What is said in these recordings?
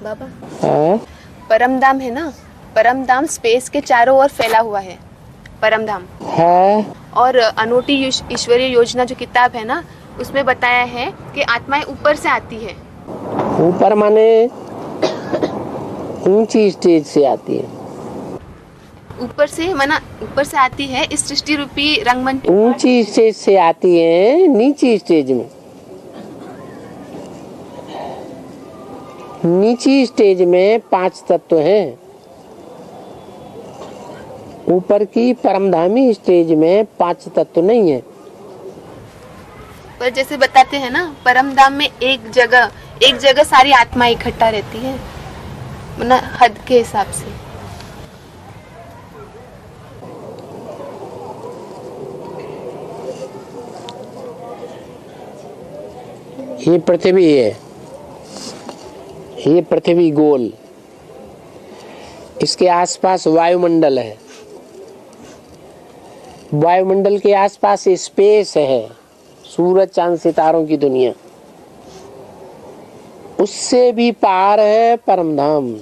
बाबा, हाँ परमधाम है ना, परमधाम स्पेस के चारों ओर फैला हुआ है, परमधाम। हाँ और अनूठी ईश्वरीय योजना जो किताब है ना, उसमें बताया है कि आत्माएं ऊपर से आती है। ऊपर माने ऊंची स्टेज से आती है। ऊपर से माना ऊपर से आती है इस सृष्टि रूपी रंगमंच। ऊंची स्टेज से आती है नीची स्टेज में। नीची स्टेज में 5 तत्व हैं। ऊपर की परमधामी स्टेज में 5 तत्व नहीं है। पर जैसे बताते हैं ना, परमधाम में एक जगह सारी आत्मा इकट्ठा रहती है, मतलब हद के हिसाब से। ये पृथ्वी है, ये पृथ्वी गोल, इसके आसपास वायुमंडल है, वायुमंडल के आसपास स्पेस है, सूरज चांद सितारों की दुनिया। उससे भी पार है परमधाम,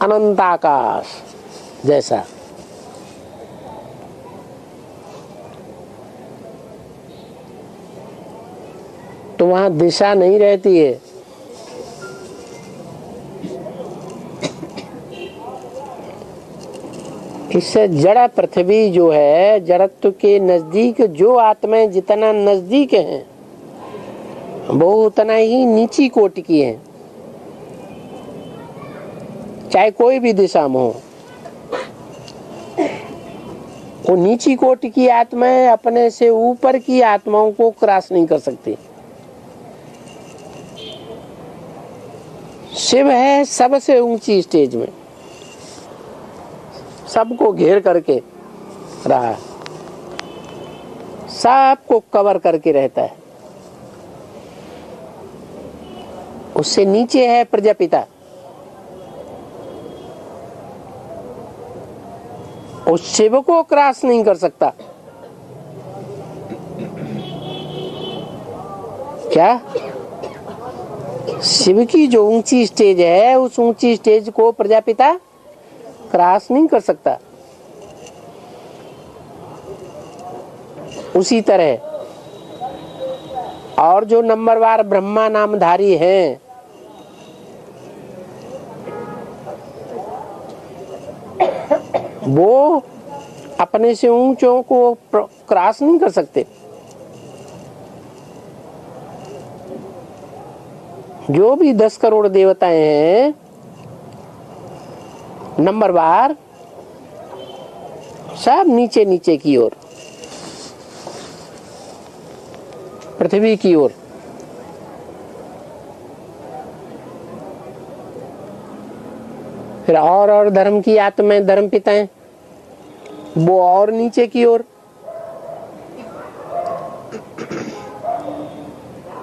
अनंत आकाश जैसा। तो वहां दिशा नहीं रहती है। इससे जड़ पृथ्वी जो है, जड़त्व के नजदीक जो आत्माएं जितना नजदीक हैं, वो उतना ही नीची कोटि की है, चाहे कोई भी दिशा में हो। वो नीची कोटि की आत्माएं अपने से ऊपर की आत्माओं को क्रॉस नहीं कर सकती। शिव है सबसे ऊंची स्टेज में, सबको घेर करके रहा है, सबको कवर करके रहता है। उससे नीचे है प्रजापिता, उस शिव को क्रॉस नहीं कर सकता। क्या? शिव की जो ऊंची स्टेज है, उस ऊंची स्टेज को प्रजापिता क्रॉस नहीं कर सकता। उसी तरह और जो नंबरवार ब्रह्मा नामधारी हैं, वो अपने से ऊंचों को क्रॉस नहीं कर सकते। जो भी 10 करोड़ देवताएं हैं नंबरवार, सब नीचे नीचे की ओर, पृथ्वी की ओर। फिर और धर्म की आत्माएं, धर्म पिताएं, वो और नीचे की ओर।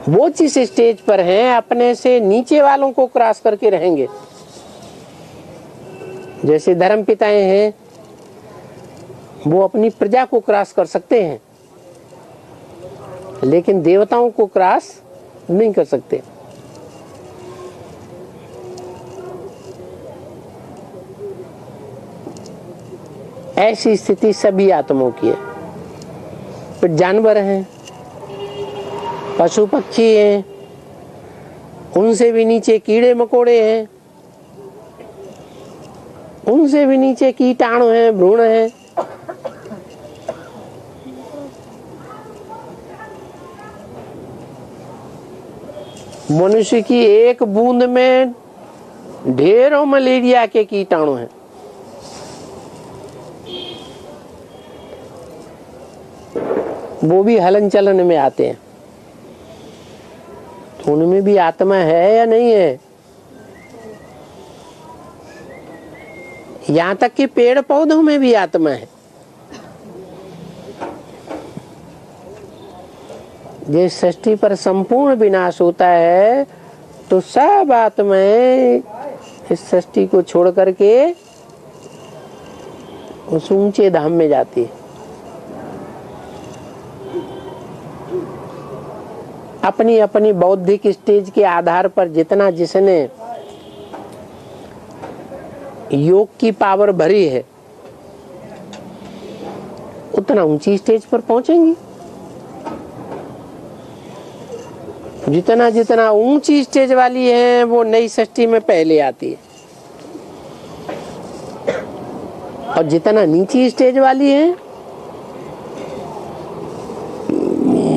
वो जिस स्टेज पर हैं, अपने से नीचे वालों को क्रॉस करके रहेंगे। जैसे धर्म पिताएं हैं, वो अपनी प्रजा को क्रॉस कर सकते हैं, लेकिन देवताओं को क्रॉस नहीं कर सकते। ऐसी स्थिति सभी आत्माओं की है। फिर जानवर हैं, पशु पक्षी हैं, उनसे भी नीचे कीड़े मकोड़े हैं, उनसे भी नीचे कीटाणु हैं, भ्रूण हैं। मनुष्य की एक बूंद में ढेरों मलेरिया के कीटाणु हैं। वो भी हलन चलन में आते हैं। तो उनमें भी आत्मा है या नहीं है? यहाँ तक कि पेड़ पौधों में भी आत्मा है। जिस सृष्टि पर संपूर्ण विनाश होता है, तो सब आत्माएं इस सृष्टि को छोड़ करके उस ऊंचे धाम में जाती है। अपनी अपनी बौद्धिक स्टेज के आधार पर जितना जिसने योग की पावर भरी है उतना ऊंची स्टेज पर पहुंचेंगी। जितना जितना ऊंची स्टेज वाली है वो नई सृष्टि में पहले आती है, और जितना नीची स्टेज वाली है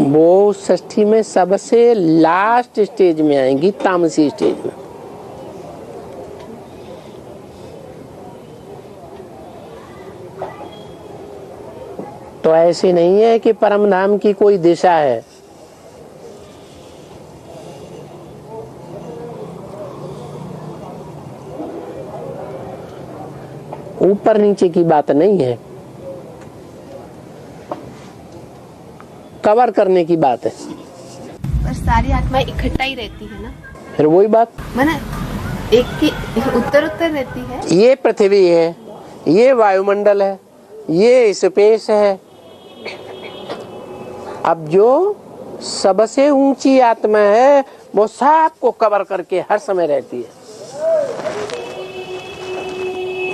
वो सृष्टि में सबसे लास्ट स्टेज में आएंगी, तामसी स्टेज में। तो ऐसे नहीं है कि परम धाम की कोई दिशा है। ऊपर नीचे की बात नहीं है, कवर करने की बात है। पर सारी आत्माएं इकट्ठा ही रहती है ना, फिर वही बात माना एक की उत्तर उत्तर रहती है। ये पृथ्वी है, ये वायुमंडल है, ये स्पेस है। अब जो सबसे ऊंची आत्मा है वो सबको कवर करके हर समय रहती है,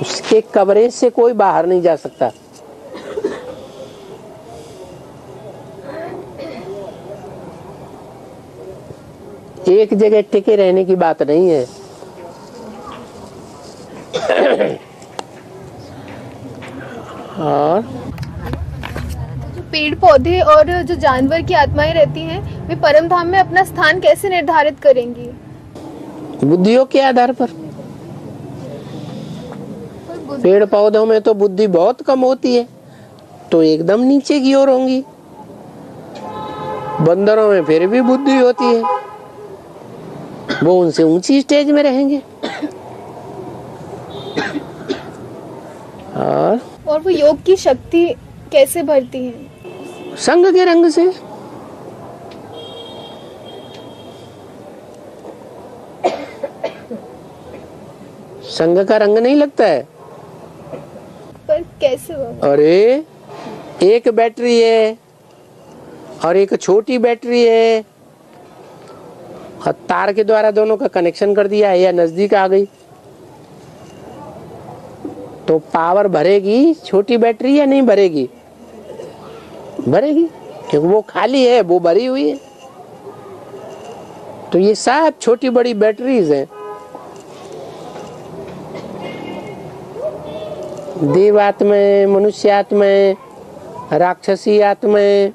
उसके कवरेज से कोई बाहर नहीं जा सकता। एक जगह टिके रहने की बात नहीं है। और जो पेड़ पौधे और जो जानवर की आत्माएं रहती हैं वे परम धाम में अपना स्थान कैसे निर्धारित करेंगी? बुद्धियों के आधार पर। पेड़ पौधों में तो बुद्धि बहुत कम होती है, तो एकदम नीचे की ओर होंगी। बंदरों में फिर भी बुद्धि होती है, वो उनसे ऊंची स्टेज में रहेंगे। और वो योग की शक्ति कैसे भरती है? संग के रंग से। संग का रंग नहीं लगता है। पर कैसे होगा? अरे एक बैटरी है और एक छोटी बैटरी है, और तार के द्वारा दोनों का कनेक्शन कर दिया है या नजदीक आ गई, तो पावर भरेगी छोटी बैटरी या नहीं भरेगी? भरेगी, क्योंकि वो खाली है, वो भरी हुई है। तो ये सब छोटी बड़ी बैटरीज हैं। देव आत्माएं, मनुष्य आत्माएं, राक्षसी आत्माएं,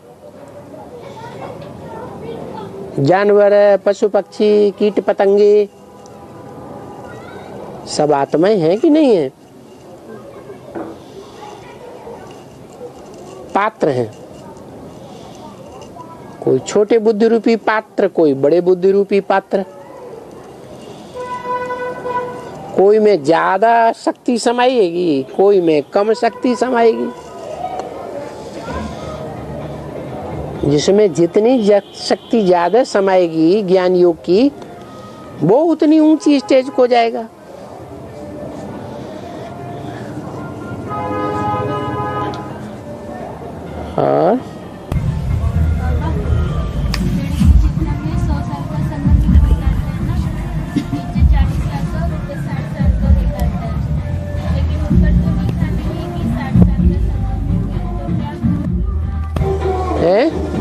जानवर, पशु पक्षी, कीट पतंगे, सब आत्माएं हैं कि नहीं है? पात्र हैं, कोई छोटे बुद्धि रूपी पात्र, कोई बड़े बुद्धि रूपी पात्र। कोई में ज्यादा शक्ति समाएगी, कोई में कम शक्ति समाएगी। जिसमें जितनी शक्ति ज्यादा समाएगी ज्ञान योग की, वो उतनी ऊंची स्टेज को जाएगा। और है